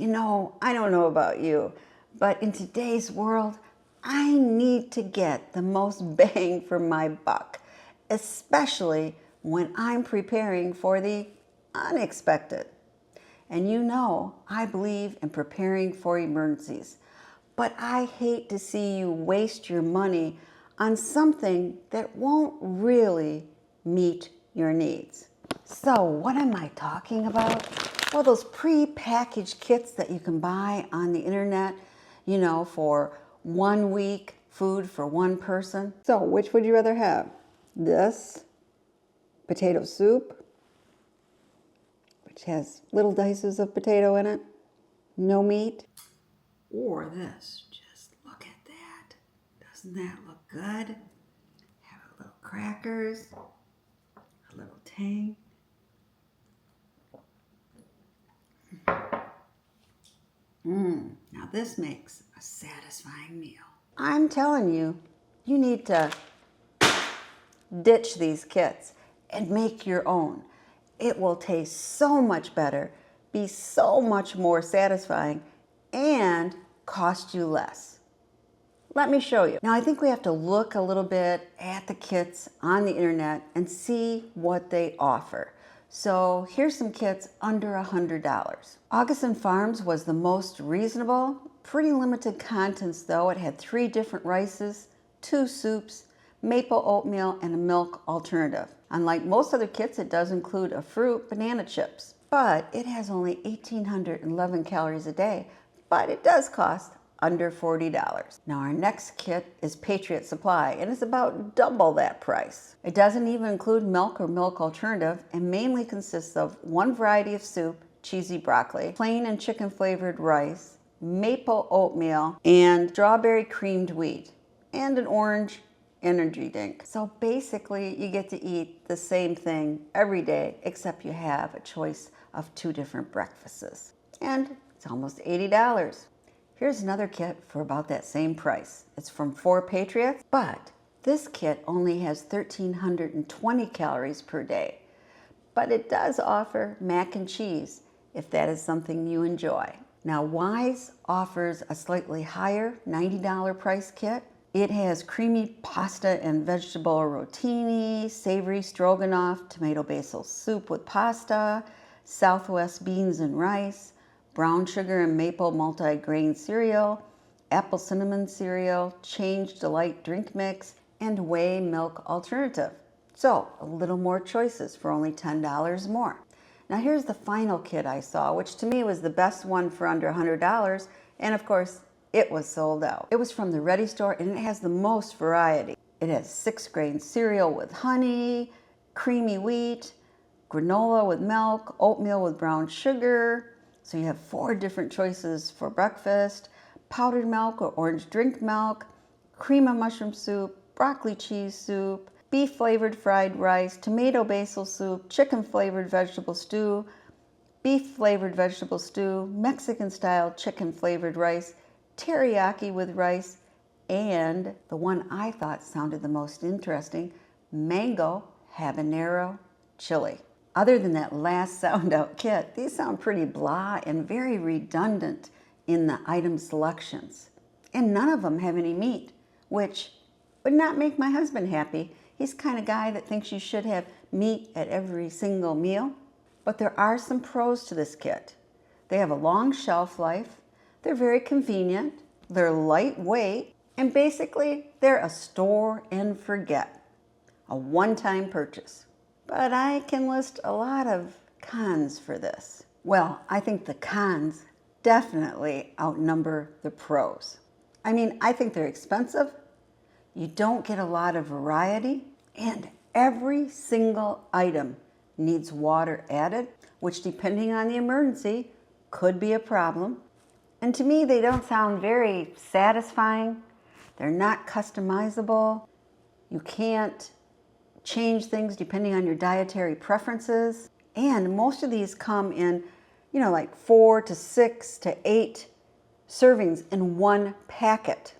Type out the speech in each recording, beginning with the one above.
I don't know about you, but in today's world, I need to get the most bang for my buck, especially when I'm preparing for the unexpected. And I believe in preparing for emergencies, but I hate to see you waste your money on something that won't really meet your needs. So what am I talking about? Well, those pre-packaged kits that you can buy on the internet, for 1 week food for one person. So which would you rather have? This potato soup, which has little dices of potato in it, no meat, or this? Just look at that. Doesn't that look good? Have a little crackers, a little tang. Now this makes a satisfying meal. I'm telling you, you need to ditch these kits and make your own. It will taste so much better, be so much more satisfying, and cost you less. Let me show you. Now I think we have to look a little bit at the kits on the internet and see what they offer. So here's some kits under $100. Augustin Farms was the most reasonable, pretty limited contents though. It had 3 different rices, 2 soups, maple oatmeal, and a milk alternative. Unlike most other kits, it does include a fruit, banana chips, but it has only 1,811 calories a day, but it does cost under $40. Now our next kit is Patriot Supply, and it's about double that price. It doesn't even include milk or milk alternative, and mainly consists of 1 variety of soup, cheesy broccoli, plain and chicken flavored rice, maple oatmeal, and strawberry creamed wheat, and an orange energy drink. So basically you get to eat the same thing every day, except you have a choice of 2 different breakfasts. And it's almost $80. Here's another kit for about that same price. It's from 4 Patriots, but this kit only has 1,320 calories per day. But it does offer mac and cheese, if that is something you enjoy. Now Wise offers a slightly higher $90 price kit. It has creamy pasta and vegetable rotini, savory stroganoff, tomato basil soup with pasta, Southwest beans and rice, brown sugar and maple multi-grain cereal, apple cinnamon cereal, Change Delight drink mix, and whey milk alternative. So a little more choices for only $10 more. Now here's the final kit I saw, which to me was the best one for under $100, and of course it was sold out. It was from the Ready Store, and it has the most variety. It has 6-grain cereal with honey, creamy wheat, granola with milk, oatmeal with brown sugar. So you have 4 different choices for breakfast: powdered milk or orange drink milk, cream of mushroom soup, broccoli cheese soup, beef flavored fried rice, tomato basil soup, chicken flavored vegetable stew, beef flavored vegetable stew, Mexican style chicken flavored rice, teriyaki with rice, and the one I thought sounded the most interesting, mango habanero chili. Other than that last sound out kit, these sound pretty blah and very redundant in the item selections. And none of them have any meat, which would not make my husband happy. He's the kind of guy that thinks you should have meat at every single meal. But there are some pros to this kit. They have a long shelf life, they're very convenient, they're lightweight, and basically they're a store and forget, a one-time purchase. But I can list a lot of cons for this. Well, I think the cons definitely outnumber the pros. I mean, I think they're expensive, you don't get a lot of variety, and every single item needs water added, which depending on the emergency could be a problem. And to me, they don't sound very satisfying. They're not customizable. You can't change things depending on your dietary preferences. And most of these come in, like 4 to 6 to 8 servings in one packet.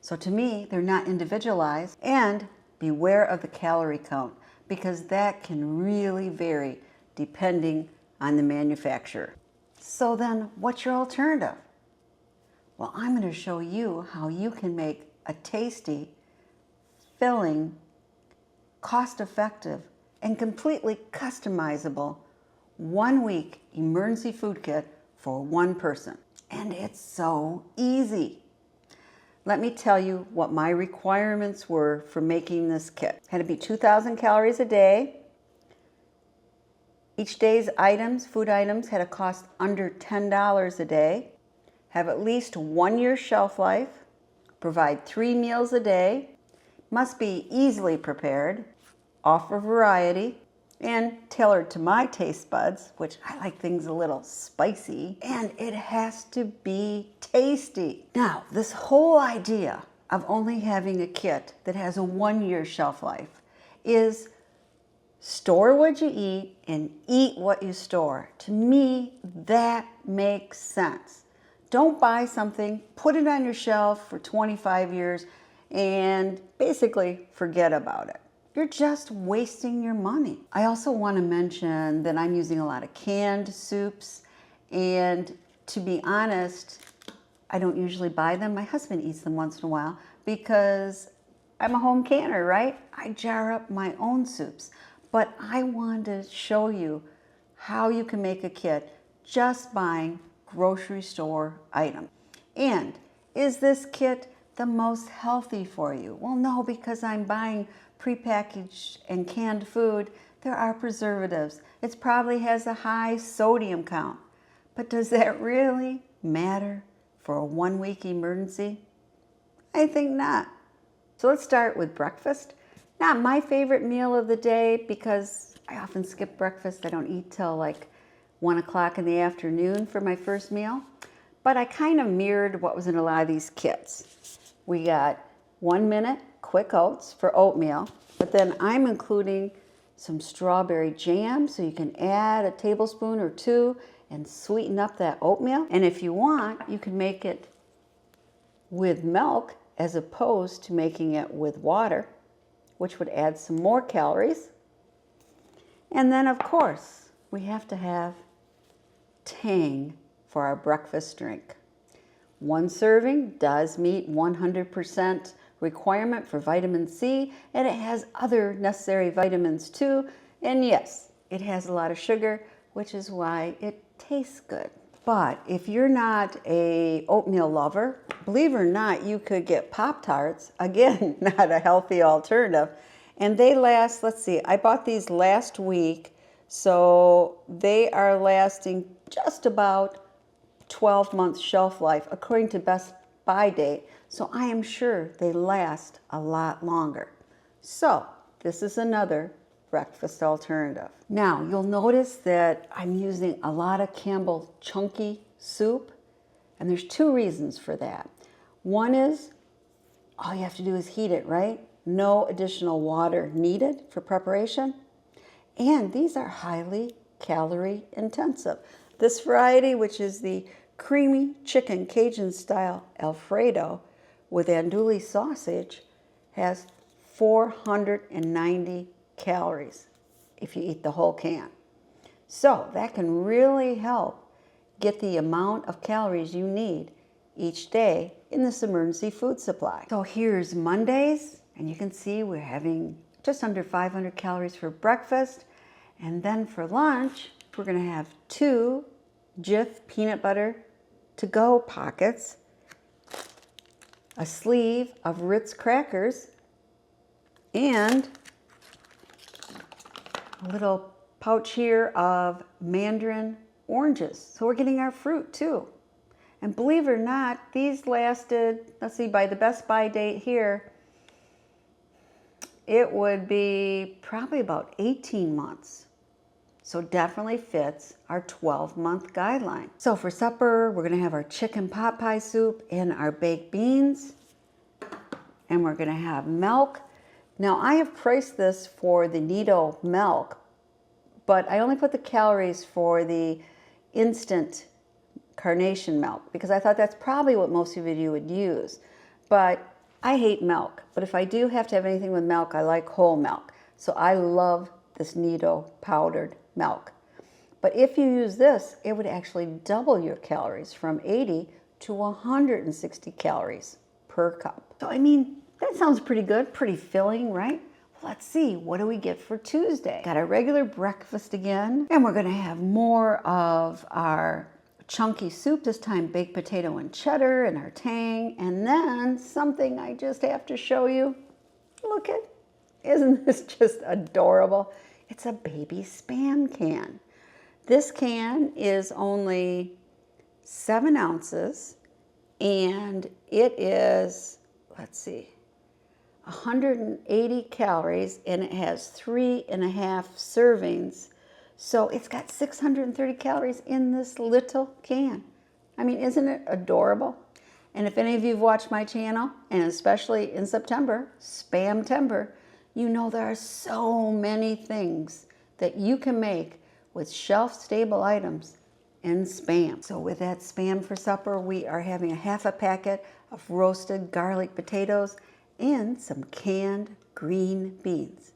So to me, they're not individualized. And beware of the calorie count, because that can really vary depending on the manufacturer. So then what's your alternative? Well, I'm going to show you how you can make a tasty, filling, cost-effective, and completely customizable 1-week emergency food kit for one person. And it's so easy. Let me tell you what my requirements were for making this kit. It had to be 2,000 calories a day. Each day's items, food items, had to cost under $10 a day, have at least 1 year shelf life, provide 3 meals a day, must be easily prepared, offer variety, and tailored to my taste buds, which I like things a little spicy, and it has to be tasty. Now, this whole idea of only having a kit that has a 1 year shelf life is store what you eat and eat what you store. To me, that makes sense. Don't buy something, put it on your shelf for 25 years, and basically forget about it. You're just wasting your money. I also want to mention that I'm using a lot of canned soups, and to be honest, I don't usually buy them. My husband eats them once in a while because I'm a home canner, right? I jar up my own soups. But I want to show you how you can make a kit just buying grocery store items. And is this kit the most healthy for you? Well, no, because I'm buying prepackaged and canned food. There are preservatives. It probably has a high sodium count. But does that really matter for a 1-week emergency? I think not. So let's start with breakfast. Not my favorite meal of the day because I often skip breakfast. I don't eat till like 1 o'clock in the afternoon for my first meal. But I kind of mirrored what was in a lot of these kits. We got 1-minute quick oats for oatmeal, but then I'm including some strawberry jam so you can add a tablespoon or 2 and sweeten up that oatmeal. And if you want, you can make it with milk as opposed to making it with water, which would add some more calories. And then of course, we have to have Tang for our breakfast drink. 1 serving does meet 100% requirement for vitamin C, and it has other necessary vitamins too. And yes, it has a lot of sugar, which is why it tastes good. But if you're not a oatmeal lover, believe it or not, you could get Pop-Tarts. Again, not a healthy alternative. And they last, let's see, I bought these last week, so they are lasting just about 12 months shelf life, according to Best Buy date. So I am sure they last a lot longer. So this is another breakfast alternative. Now, you'll notice that I'm using a lot of Campbell chunky soup, and there's 2 reasons for that. One is, all you have to do is heat it, right? No additional water needed for preparation. And these are highly calorie intensive. This variety, which is the creamy chicken Cajun style Alfredo with andouille sausage, has 490 calories if you eat the whole can. So that can really help get the amount of calories you need each day in this emergency food supply. So here's Mondays, and you can see we're having just under 500 calories for breakfast. And then for lunch, we're gonna have 2 Jif peanut butter to-go pockets, a sleeve of Ritz crackers, and a little pouch here of mandarin oranges. So we're getting our fruit too. And believe it or not, these lasted, let's see, by the Best Buy date here, it would be probably about 18 months. So definitely fits our 12-month guideline. So for supper, we're gonna have our chicken pot pie soup and our baked beans. And we're gonna have milk. Now I have priced this for the Nido milk, but I only put the calories for the instant carnation milk because I thought that's probably what most of you would use. But I hate milk, but if I do have to have anything with milk, I like whole milk. So I love this Nido powdered milk. But if you use this, it would actually double your calories from 80 to 160 calories per cup. So, I mean, that sounds pretty good, pretty filling, right? Well, let's see, what do we get for Tuesday? Got our regular breakfast again, and we're gonna have more of our chunky soup, this time baked potato and cheddar and our tang, and then something I just have to show you. Look at, isn't this just adorable? It's a baby Spam can. This can is only 7 ounces, and it is, let's see, 180 calories, and it has 3.5 servings. So it's got 630 calories in this little can. I mean, isn't it adorable? And if any of you have watched my channel, and especially in September, Spamtember, you know there are so many things that you can make with shelf-stable items in Spam. So with that Spam for supper, we are having a half a packet of roasted garlic potatoes and some canned green beans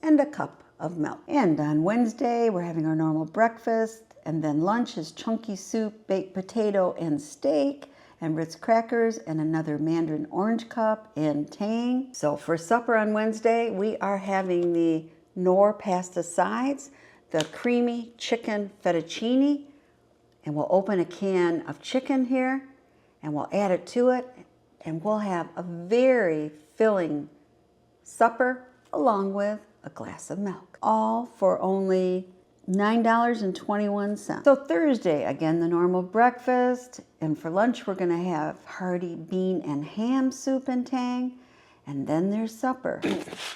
and a cup of milk. And on Wednesday, we're having our normal breakfast, and then lunch is chunky soup, baked potato and steak, and Ritz crackers, and another mandarin orange cup and tang. So for supper on Wednesday, we are having the Knorr pasta sides, the creamy chicken fettuccine, and we'll open a can of chicken here, and we'll add it to it, and we'll have a very filling supper along with a glass of milk, all for only $9.21. So Thursday, again, the normal breakfast, and for lunch we're gonna have hearty bean and ham soup and tang, and then there's supper.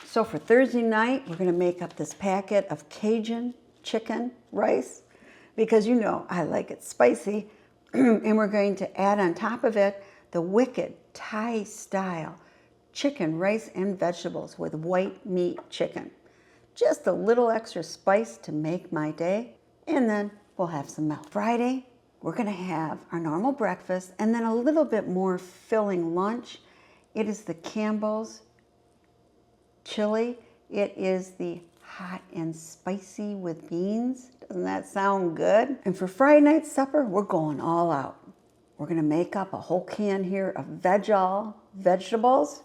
So for Thursday night, we're gonna make up this packet of Cajun chicken rice, because you know I like it spicy, and we're going to add on top of it the wicked Thai style chicken, rice, and vegetables with white meat chicken. Just a little extra spice to make my day, and then we'll have some milk. Friday, we're gonna have our normal breakfast and then a little bit more filling lunch. It is the Campbell's chili. It is the hot and spicy with beans. Doesn't that sound good? And for Friday night supper, we're going all out. We're gonna make up a whole can here of vegetables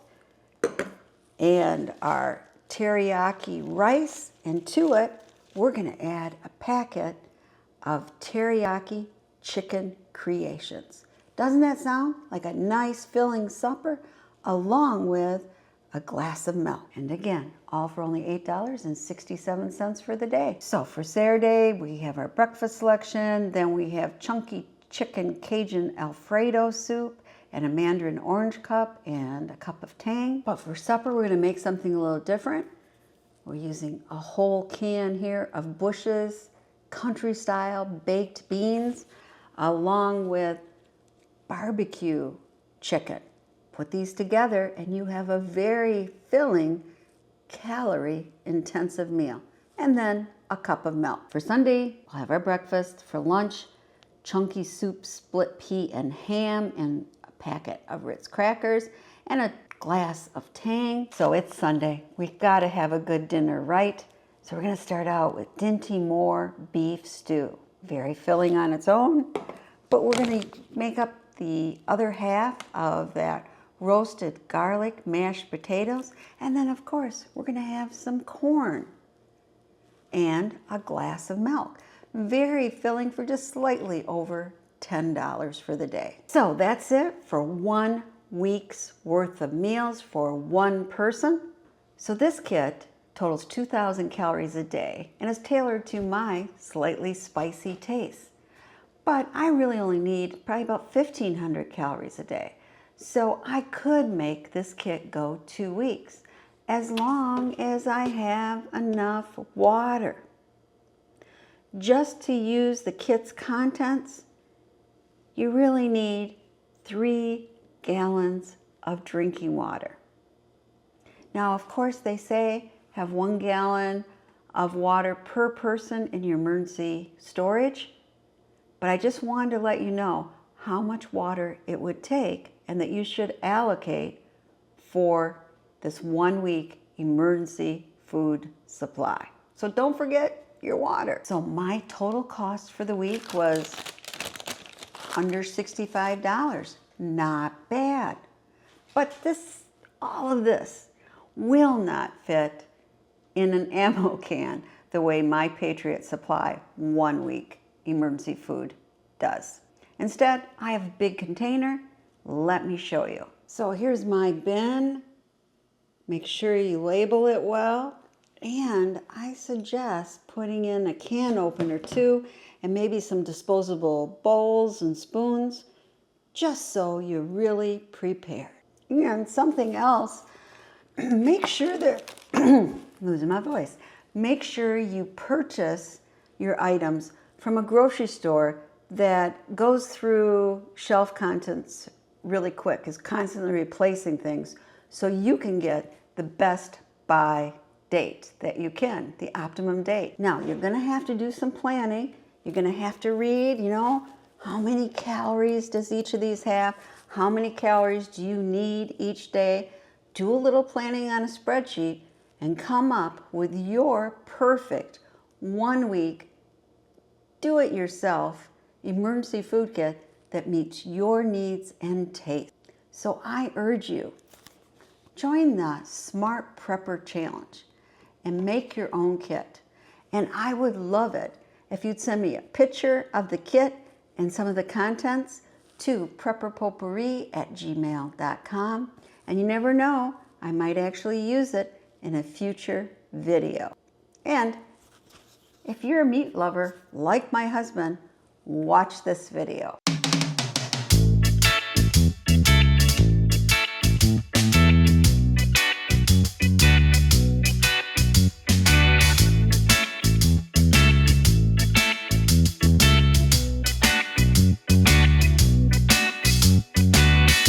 and our teriyaki rice, and to it, we're gonna add a packet of teriyaki chicken creations. Doesn't that sound like a nice filling supper, along with a glass of milk? And again, all for only $8.67 for the day. So for Saturday, we have our breakfast selection, then we have chunky chicken Cajun Alfredo soup, and a mandarin orange cup, and a cup of tang. But for supper, we're gonna make something a little different. We're using a whole can here of Bush's country style baked beans, along with barbecue chicken. Put these together and you have a very filling, calorie intensive meal. And then a cup of milk. For Sunday, we'll have our breakfast. For lunch, chunky soup, split pea and ham, and packet of Ritz crackers, and a glass of tang. So it's Sunday. We've got to have a good dinner, right? So we're going to start out with Dinty Moore beef stew. Very filling on its own, but we're going to make up the other half of that roasted garlic mashed potatoes, and then of course we're going to have some corn and a glass of milk. Very filling for just slightly over $10 for the day. So that's it for 1 week's worth of meals for one person. So this kit totals 2,000 calories a day and is tailored to my slightly spicy taste. But I really only need probably about 1,500 calories a day. So I could make this kit go 2 weeks as long as I have enough water. Just to use the kit's contents, you really need 3 gallons of drinking water. Now, of course, they say have 1 gallon of water per person in your emergency storage, but I just wanted to let you know how much water it would take and that you should allocate for this 1 week emergency food supply. So don't forget your water. So my total cost for the week was under $65. Not bad. But all of this will not fit in an ammo can the way my Patriot Supply 1 week emergency food does. Instead, I have a big container. Let me show you. So here's my bin. Make sure you label it well. And I suggest putting in a can opener too, and maybe some disposable bowls and spoons, just so you're really prepared. And something else, make sure that, losing my voice, make sure you purchase your items from a grocery store that goes through shelf contents really quick, is constantly replacing things, so you can get the best buy date that you can, the optimum date. Now, you're gonna have to do some planning. You're gonna have to read, how many calories does each of these have? How many calories do you need each day? Do a little planning on a spreadsheet and come up with your perfect 1 week, do-it-yourself emergency food kit that meets your needs and taste. So I urge you, join the Smart Prepper Challenge and make your own kit. And I would love it if you'd send me a picture of the kit and some of the contents to prepperpotpourri@gmail.com. And you never know, I might actually use it in a future video. And if you're a meat lover like my husband, watch this video.